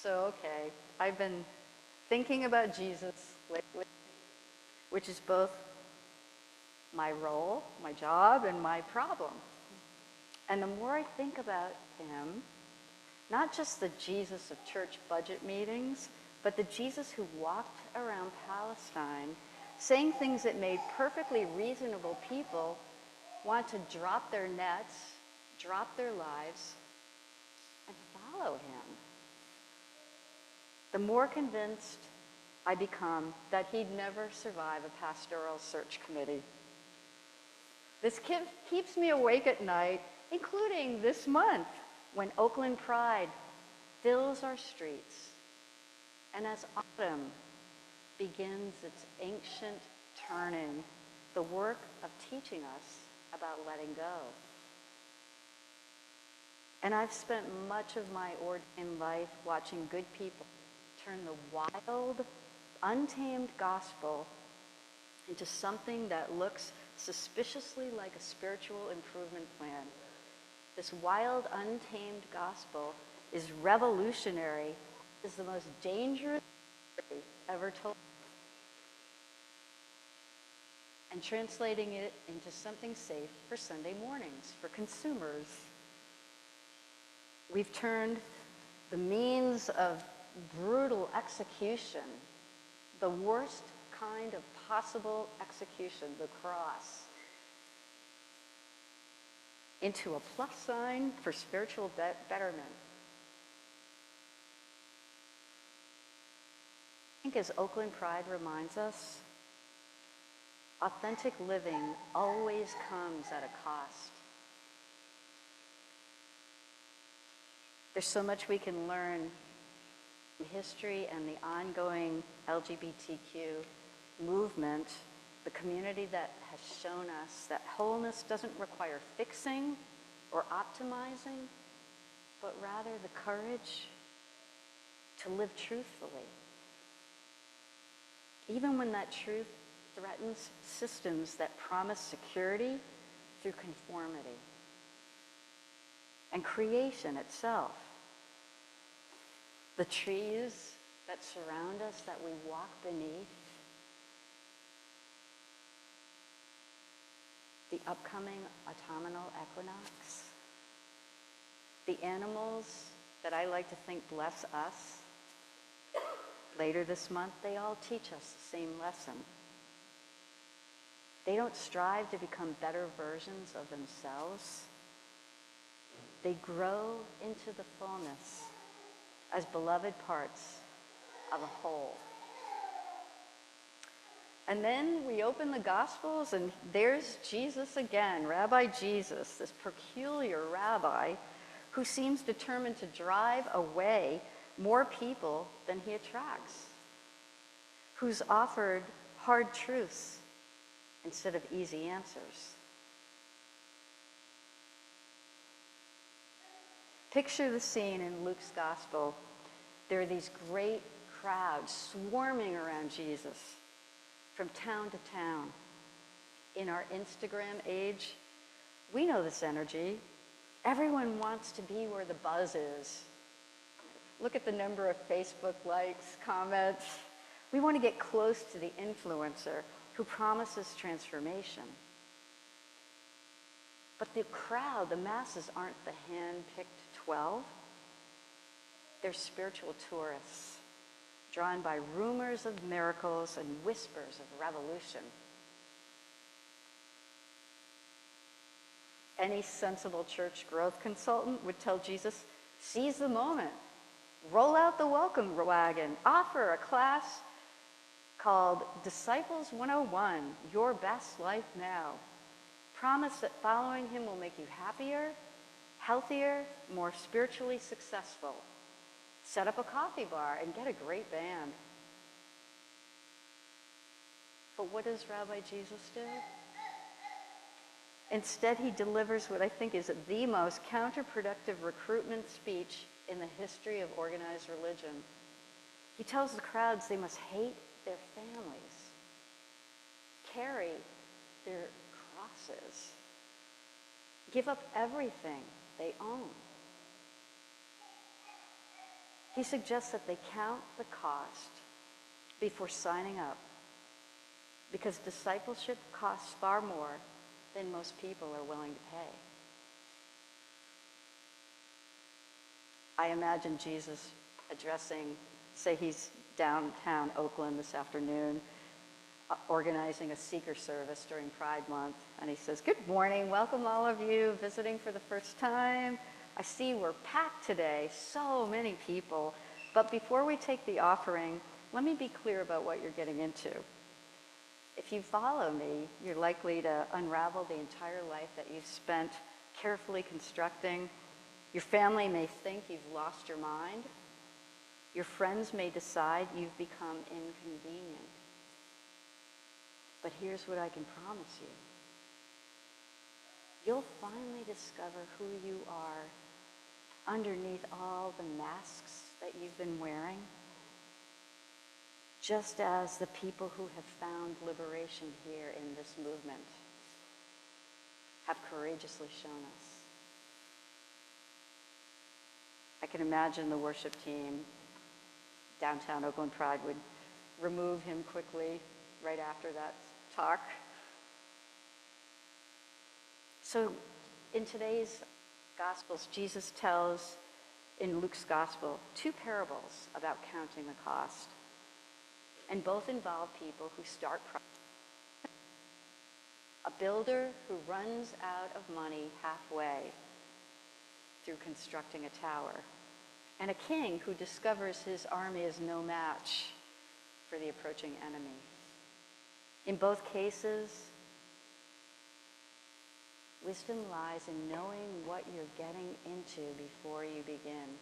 Okay, I've been thinking about Jesus lately, which is both my role, my job, and my problem. And the more I think about him, not just the Jesus of church budget meetings, but the Jesus who walked around Palestine saying things that made perfectly reasonable people want to drop their nets, drop their lives, and follow him, the more convinced I become that he'd never survive a pastoral search committee. This keeps me awake at night, including this month when Oakland Pride fills our streets, and as autumn begins its ancient turning, the work of teaching us about letting go. And I've spent much of my ordained life watching good people turn the wild, untamed gospel into something that looks suspiciously like a spiritual improvement plan. This wild, untamed gospel is revolutionary, is the most dangerous story ever told. And translating it into something safe for Sunday mornings, for consumers. We've turned the means of brutal execution, the worst kind of possible execution, the cross, into a plus sign for spiritual betterment. I think as Oakland Pride reminds us, authentic living always comes at a cost. There's so much we can learn from history and the ongoing LGBTQ movement, the community that has shown us that wholeness doesn't require fixing or optimizing, but rather the courage to live truthfully, even when that truth threatens systems that promise security through conformity. And creation itself, the trees that surround us, that we walk beneath, the upcoming autumnal equinox, the animals that I like to think bless us later this month, they all teach us the same lesson. They don't strive to become better versions of themselves. They grow into the fullness as beloved parts of a whole. And then we open the Gospels, and there's Jesus again, Rabbi Jesus, this peculiar rabbi who seems determined to drive away more people than he attracts, who's offered hard truths instead of easy answers. Picture the scene in Luke's Gospel. There are these great crowds swarming around Jesus from town to town. In our Instagram age, we know this energy. Everyone wants to be where the buzz is. Look at the number of Facebook likes, comments. We want to get close to the influencer who promises transformation. But the crowd, the masses, aren't the hand-picked 12. They're spiritual tourists, drawn by rumors of miracles and whispers of revolution. Any sensible church growth consultant would tell Jesus, seize the moment, roll out the welcome wagon, offer a class called Disciples 101, Your Best Life Now. Promise that following him will make you happier, healthier, more spiritually successful. Set up a coffee bar and get a great band. But what does Rabbi Jesus do? Instead, he delivers what I think is the most counterproductive recruitment speech in the history of organized religion. He tells the crowds they must hate their families, carry their crosses, give up everything they own. He suggests that they count the cost before signing up, because discipleship costs far more than most people are willing to pay. I imagine Jesus addressing, say he's downtown Oakland this afternoon, organizing a seeker service during Pride Month, and he says, "Good morning, welcome all of you visiting for the first time. I see we're packed today, so many people. But before we take the offering, let me be clear about what you're getting into. If you follow me, you're likely to unravel the entire life that you've spent carefully constructing. Your family may think you've lost your mind. Your friends may decide you've become inconvenient. But here's what I can promise you. You'll finally discover who you are underneath all the masks that you've been wearing, just as the people who have found liberation here in this movement have courageously shown us." I can imagine the worship team, downtown Oakland Pride, would remove him quickly right after that talk. So in today's Gospels, Jesus tells in Luke's Gospel 2 parables about counting the cost. And both involve people who start projects. A builder who runs out of money halfway through constructing a tower, and a king who discovers his army is no match for the approaching enemy. In both cases, wisdom lies in knowing what you're getting into before you begin.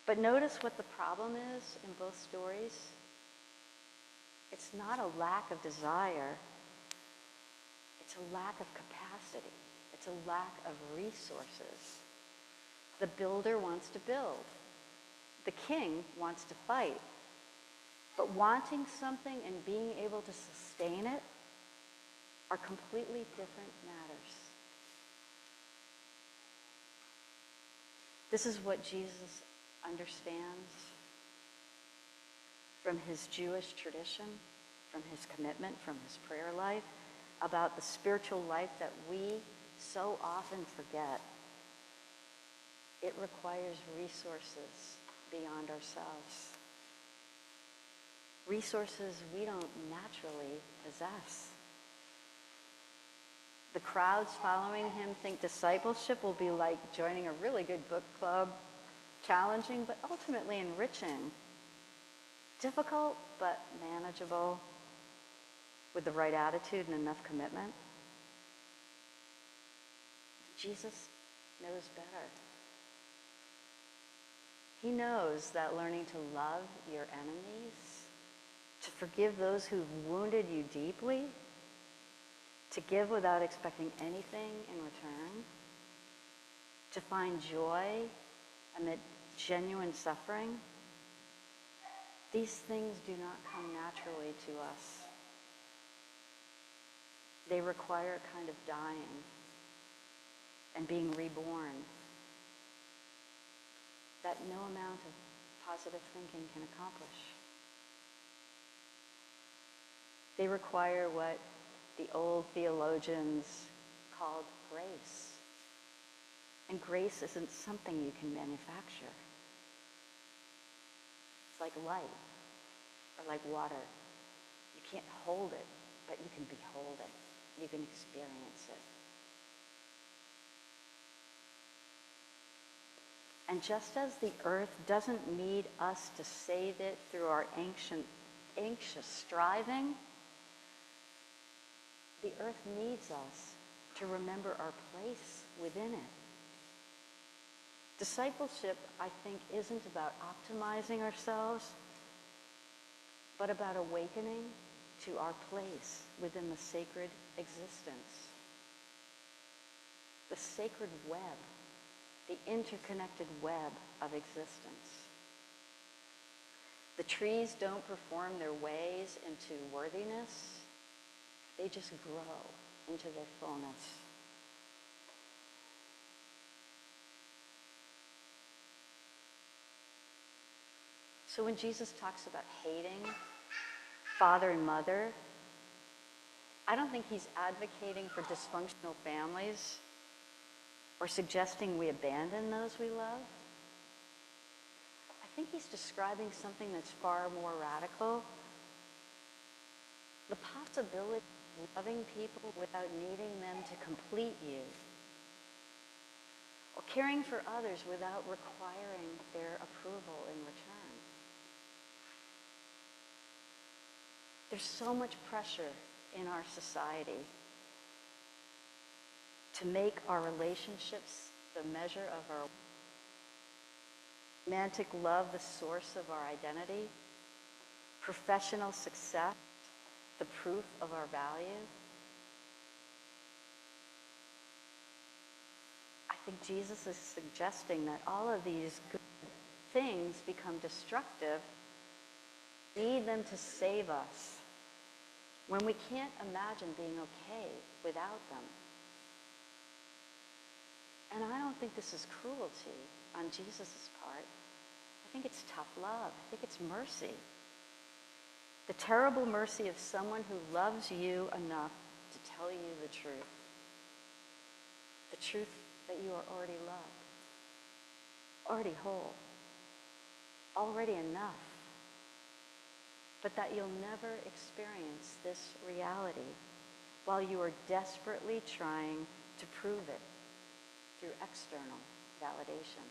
But notice what the problem is in both stories. It's not a lack of desire. It's a lack of capacity. It's a lack of resources. The builder wants to build. The king wants to fight. But wanting something and being able to sustain it are completely different matters. This is what Jesus understands from his Jewish tradition, from his commitment, from his prayer life, about the spiritual life that we so often forget. It requires resources beyond ourselves. Resources we don't naturally possess. The crowds following him think discipleship will be like joining a really good book club, challenging but ultimately enriching, difficult but manageable, with the right attitude and enough commitment. Jesus knows better. He knows that learning to love your enemies, to forgive those who've wounded you deeply, to give without expecting anything in return, to find joy amid genuine suffering, these things do not come naturally to us. They require a kind of dying and being reborn that no amount of positive thinking can accomplish. They require what the old theologians called grace. And grace isn't something you can manufacture. It's like light or like water. You can't hold it, but you can behold it. You can experience it. And just as the earth doesn't need us to save it through our anxious striving, the earth needs us to remember our place within it. Discipleship, I think, isn't about optimizing ourselves, but about awakening to our place within the sacred existence. The sacred web, the interconnected web of existence. The trees don't perform their ways into worthiness. They just grow into their fullness. So when Jesus talks about hating father and mother, I don't think he's advocating for dysfunctional families or suggesting we abandon those we love. I think he's describing something that's far more radical. The possibility of loving people without needing them to complete you, or caring for others without requiring their approval in return. There's so much pressure in our society to make our relationships the measure of our romantic love, the source of our identity, professional success, the proof of our value. I think Jesus is suggesting that all of these good things become destructive. We need them to save us when we can't imagine being okay without them. And I don't think this is cruelty on Jesus' part. I think it's tough love. I think it's mercy. The terrible mercy of someone who loves you enough to tell you the truth. The truth that you are already loved, already whole, already enough, but that you'll never experience this reality while you are desperately trying to prove it through external validation.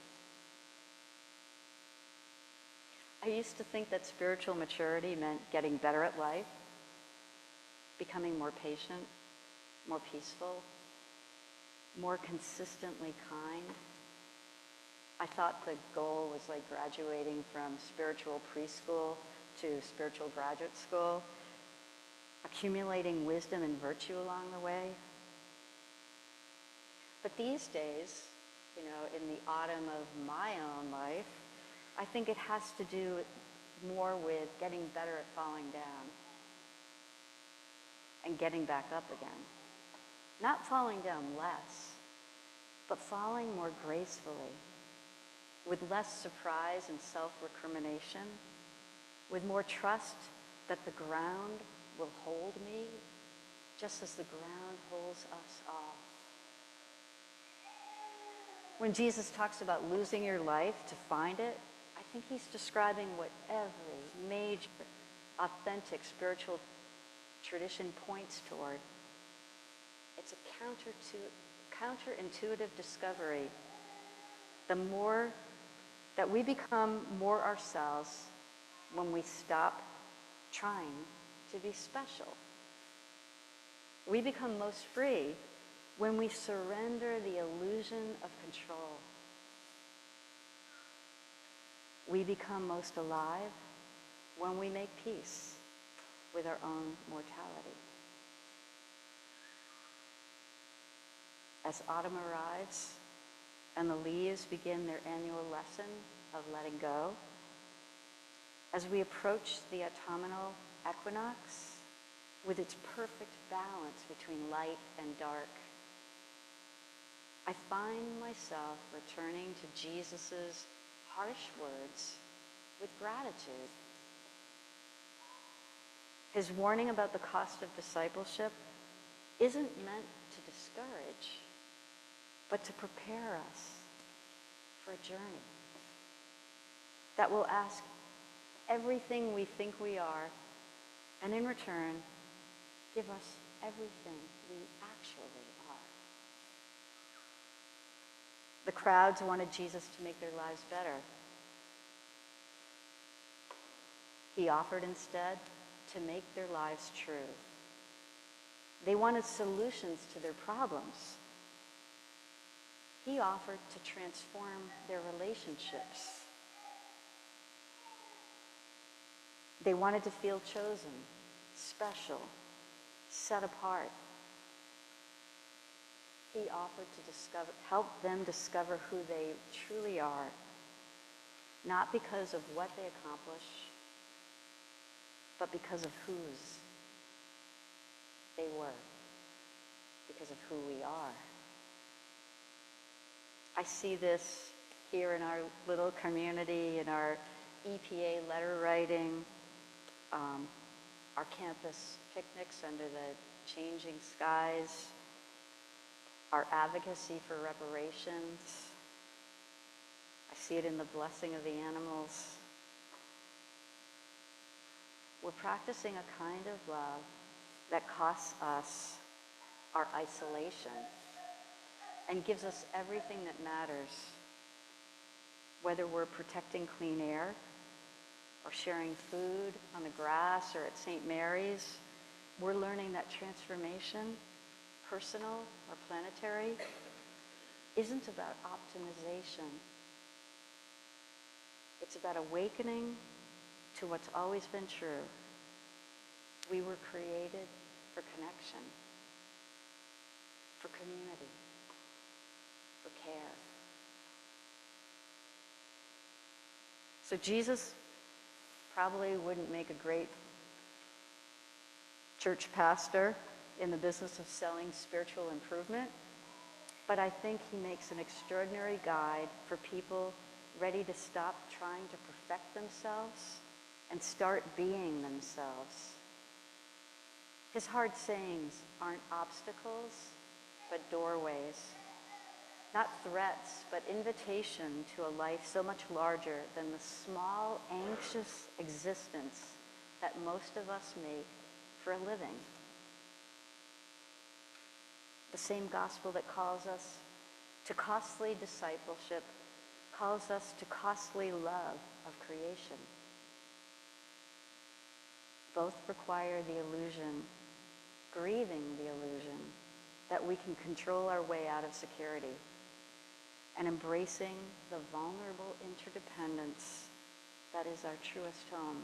I used to think that spiritual maturity meant getting better at life, becoming more patient, more peaceful, more consistently kind. I thought the goal was like graduating from spiritual preschool to spiritual graduate school, accumulating wisdom and virtue along the way. But these days, in the autumn of my own life, I think it has to do more with getting better at falling down and getting back up again. Not falling down less, but falling more gracefully, with less surprise and self-recrimination, with more trust that the ground will hold me just as the ground holds us all. When Jesus talks about losing your life to find it, I think he's describing what every major, authentic spiritual tradition points toward. It's a counterintuitive discovery. The more that we become more ourselves when we stop trying to be special. We become most free when we surrender the illusion of control. We become most alive when we make peace with our own mortality. As autumn arrives and the leaves begin their annual lesson of letting go, as we approach the autumnal equinox with its perfect balance between light and dark, I find myself returning to Jesus' harsh words with gratitude. His warning about the cost of discipleship isn't meant to discourage, but to prepare us for a journey that will ask everything we think we are, and in return, give us everything we actually are. The crowds wanted Jesus to make their lives better. He offered instead to make their lives true. They wanted solutions to their problems. He offered to transform their relationships. They wanted to feel chosen, special, set apart. He offered to help them discover who they truly are, not because of what they accomplish, but because of whose they were, because of who we are. I see this here in our little community, in our EPA letter writing, our campus picnics under the changing skies, our advocacy for reparations. I see it in the blessing of the animals. We're practicing a kind of love that costs us our isolation and gives us everything that matters. Whether we're protecting clean air or sharing food on the grass or at St. Mary's, we're learning that transformation, personal or planetary, isn't about optimization. It's about awakening to what's always been true. We were created for connection, for community, for care. So Jesus probably wouldn't make a great church pastor in the business of selling spiritual improvement, but I think he makes an extraordinary guide for people ready to stop trying to perfect themselves and start being themselves. His hard sayings aren't obstacles, but doorways. Not threats, but invitation to a life so much larger than the small, anxious existence that most of us make for a living. The same gospel that calls us to costly discipleship calls us to costly love of creation. Both require the illusion, grieving the illusion, that we can control our way out of security, and embracing the vulnerable interdependence that is our truest home.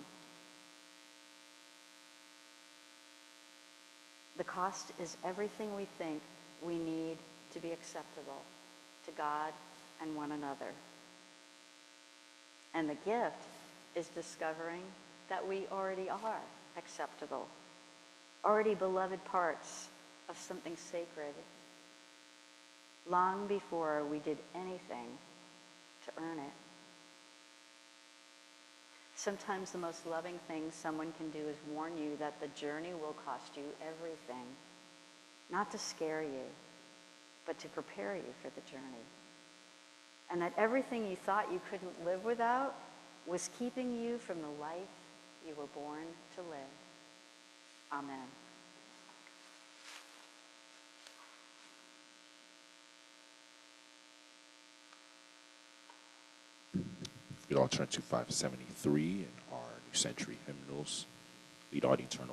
The cost is everything we think we need to be acceptable to God and one another. And the gift is discovering that we already are acceptable, already beloved parts of something sacred, long before we did anything to earn it. Sometimes the most loving thing someone can do is warn you that the journey will cost you everything, not to scare you, but to prepare you for the journey. And that everything you thought you couldn't live without was keeping you from the life you were born to live. Amen. We'd all turn to 573 in our New Century hymnals. Lead all eternal